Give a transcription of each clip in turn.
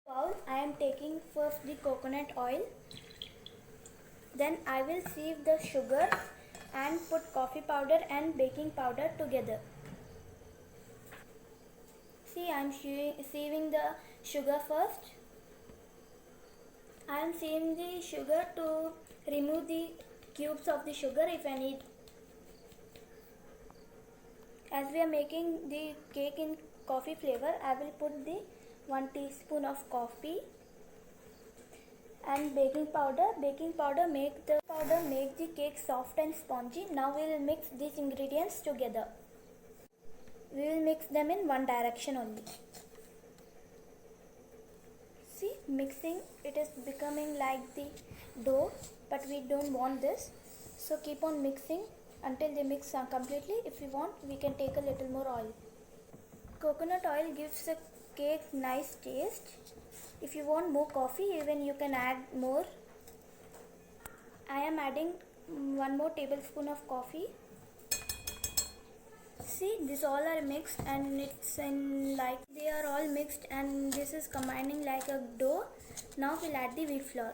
Bowl, I am taking first the coconut oil. Then I will sieve the sugar and put coffee powder and baking powder together. See, I am sieving the sugar first. I am sieving the sugar to remove the cubes of the sugar if I need. As we are making the cake in coffee flavor, I will put the 1 teaspoon of coffee and baking powder. Baking powder make the cake soft and spongy. Now we will mix these ingredients together. We will mix them in one direction only. See, mixing, it is becoming like the dough, but we don't want this. So keep on mixing until they mix completely. If you want, we can take a little more oil. Coconut oil gives the cake nice taste. If you want more coffee, even you can add more. I am adding 1 more tablespoon of coffee. See, these all are mixed and it's in like they are all mixed and this is combining like a dough. Now we'll add the wheat flour.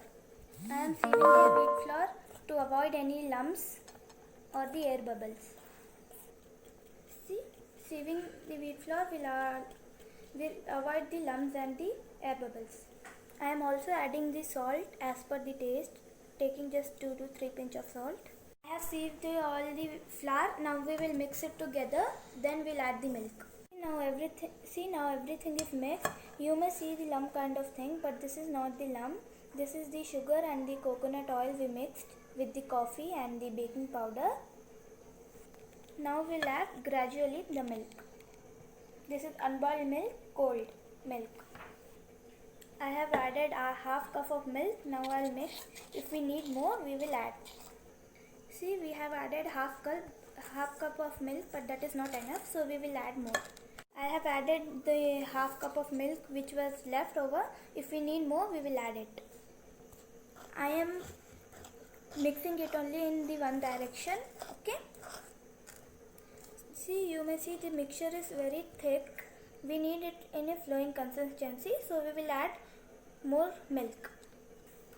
I am sieving the wheat flour to avoid any lumps or the air bubbles. See, sieving the wheat flour will avoid the lumps and the air bubbles. I am also adding the salt as per the taste, taking just 2 to 3 pinch of salt. I have sieved all the flour. Now we will mix it together. Then we'll add the milk. Now everything is mixed. You may see the lump kind of thing, but this is not the lump. This is the sugar and the coconut oil we mixed with the coffee and the baking powder. Now we'll add gradually the milk. This is unboiled milk, cold milk. I have added a half cup of milk. Now I'll mix. If we need more, we will add. See, we have added half cup of milk, but that is not enough, so we will add more. I have added the half cup of milk which was left over. If we need more, we will add it. I am mixing it only in the one direction. Okay. See, you may see the mixture is very thick. We need it in a flowing consistency, so we will add more milk.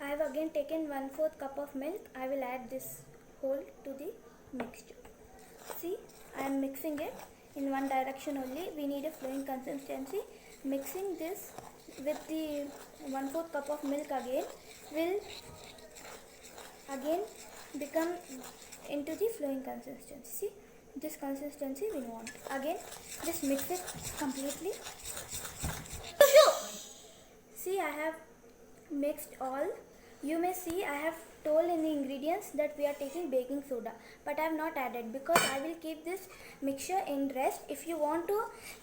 I have again taken 1/4 cup of milk. I will add this whole to the mixture. See, I am mixing it in one direction only. We need a flowing consistency. Mixing this with the 1/4 cup of milk again will again become into the flowing consistency. See, this consistency we want. Again, just mix it completely. See, I have mixed all. You may see I have told in the ingredients that we are taking baking soda, but I have not added because I will keep this mixture in rest. If you want to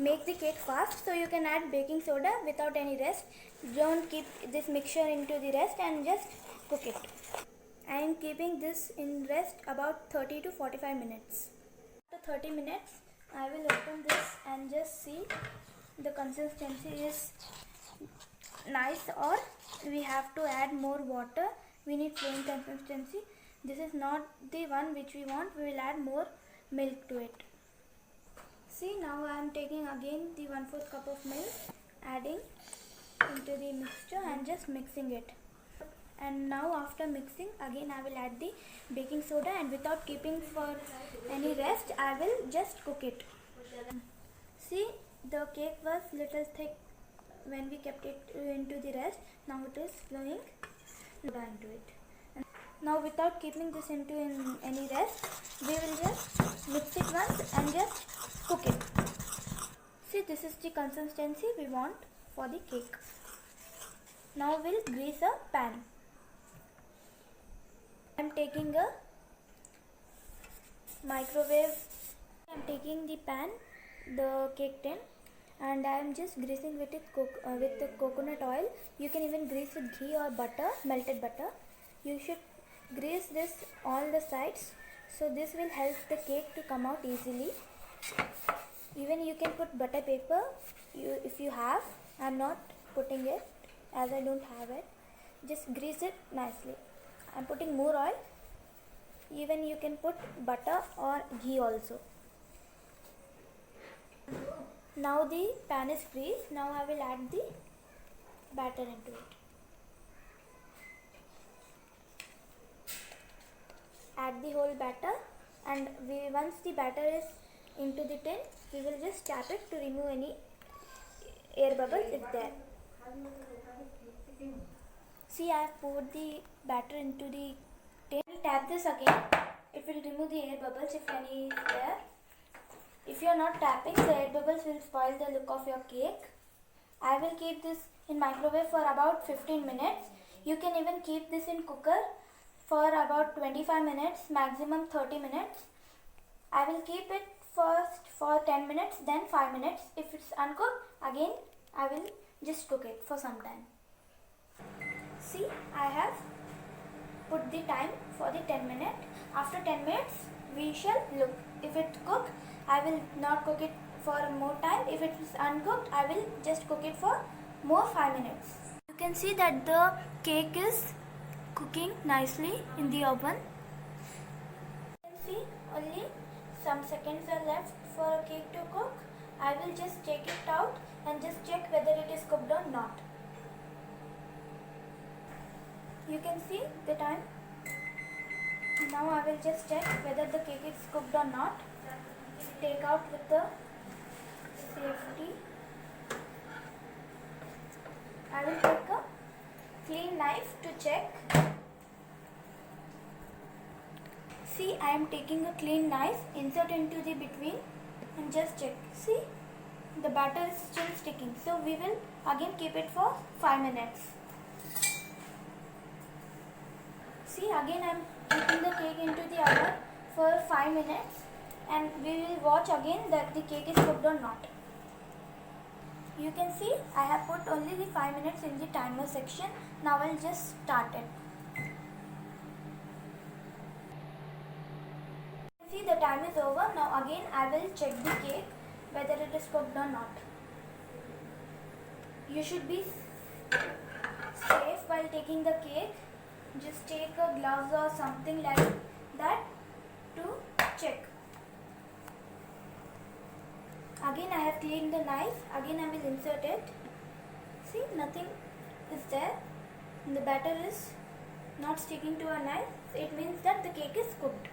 make the cake fast, so you can add baking soda without any rest. Don't keep this mixture into the rest and just cook it. I am keeping this in rest about 30 to 45 minutes. After 30 minutes, I will open this and just see the consistency is nice or we have to add more water. We need flowing consistency. This is not the one which we want. We will add more milk to it. See, now I am taking again the 1/4 cup of milk, adding into the mixture and just mixing it. And now after mixing, again I will add the baking soda and without keeping for any rest, I will just cook it. See, the cake was little thick when we kept it into the rest. Now it is flowing into it. And now without keeping this into any rest, we will just mix it once and just cook it. See, this is the consistency we want for the cake. Now we'll grease a pan. I am taking a microwave. I am taking the pan, the cake tin, and I am just greasing with the coconut oil. You can even grease with ghee or butter, melted butter. You should grease this all the sides, so this will help the cake to come out easily. Even you can put butter paper if you have. I am not putting it as I don't have it. Just grease it nicely. I am putting more oil. Even you can put butter or ghee also. Now the pan is greased. Now I will add the batter into it. Add the whole batter, and once the batter is into the tin, we will just tap it to remove any air bubbles if there. See, I have poured the batter into the tin. Tap this again. It will remove the air bubbles if any is there. If you are not tapping, the air bubbles will spoil the look of your cake. I will keep this in microwave for about 15 minutes. You can even keep this in cooker for about 25 minutes, maximum 30 minutes. I will keep it first for 10 minutes, then 5 minutes. If it's uncooked, again I will just cook it for some time. See, I have put the time for the 10 minutes. After 10 minutes, we shall look. If it's cooked, I will not cook it for more time. If it is uncooked, I will just cook it for more 5 minutes. You can see that the cake is cooking nicely in the oven. You can see only some seconds are left for a cake to cook. I will just take it out and just check whether it is cooked or not. You can see the time. Now I will just check whether the cake is cooked or not. Take out with the safety. I will take a clean knife to check. See, I am taking a clean knife, insert into the between and just check. See, the batter is still sticking. So we will again keep it for 5 minutes. See, again I am keeping the cake into the oven for 5 minutes, and we will watch again that the cake is cooked or not. You can see I have put only the 5 minutes in the timer section. Now I will just start it. See, the time is over. Now again I will check the cake whether it is cooked or not. You should be safe while taking the cake. Just take a gloves or something like that to check. Again I have cleaned the knife. Again I will insert it. See, nothing is there. The batter is not sticking to a knife. It means that the cake is cooked.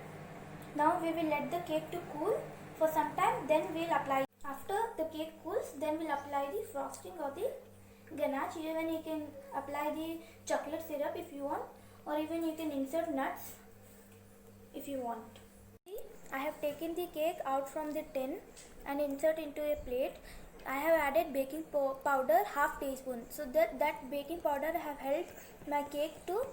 Now we will let the cake to cool for some time. Then we will apply. After the cake cools, then we will apply the frosting or the ganache. Even you can apply the chocolate syrup if you want, or even you can insert nuts if you want. See, I have taken the cake out from the tin and insert into a plate. I have added baking powder half teaspoon. So that baking powder have helped my cake to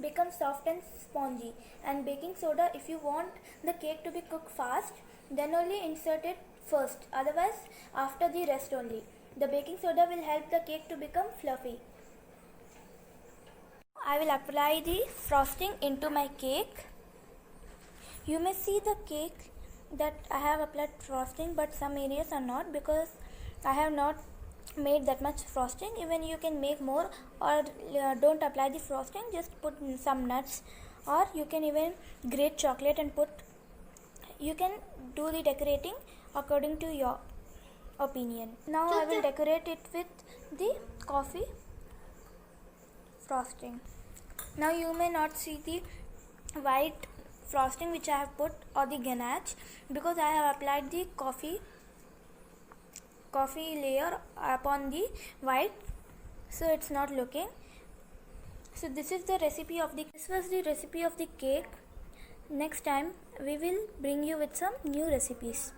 become soft and spongy. And baking soda, if you want the cake to be cooked fast, then only insert it first. Otherwise, after the rest only. The baking soda will help the cake to become fluffy. I will apply the frosting into my cake. You may see the cake that I have applied frosting, but some areas are not because I have not made that much frosting. Even you can make more, or don't apply the frosting, just put some nuts, or you can even grate chocolate and put. You can do the decorating according to your opinion. Now I will decorate it with the coffee frosting. Now you may not see the white frosting which I have put or the ganache because I have applied the coffee layer upon the white, so it's not looking. So this was the recipe of the cake. Next time we will bring you with some new recipes.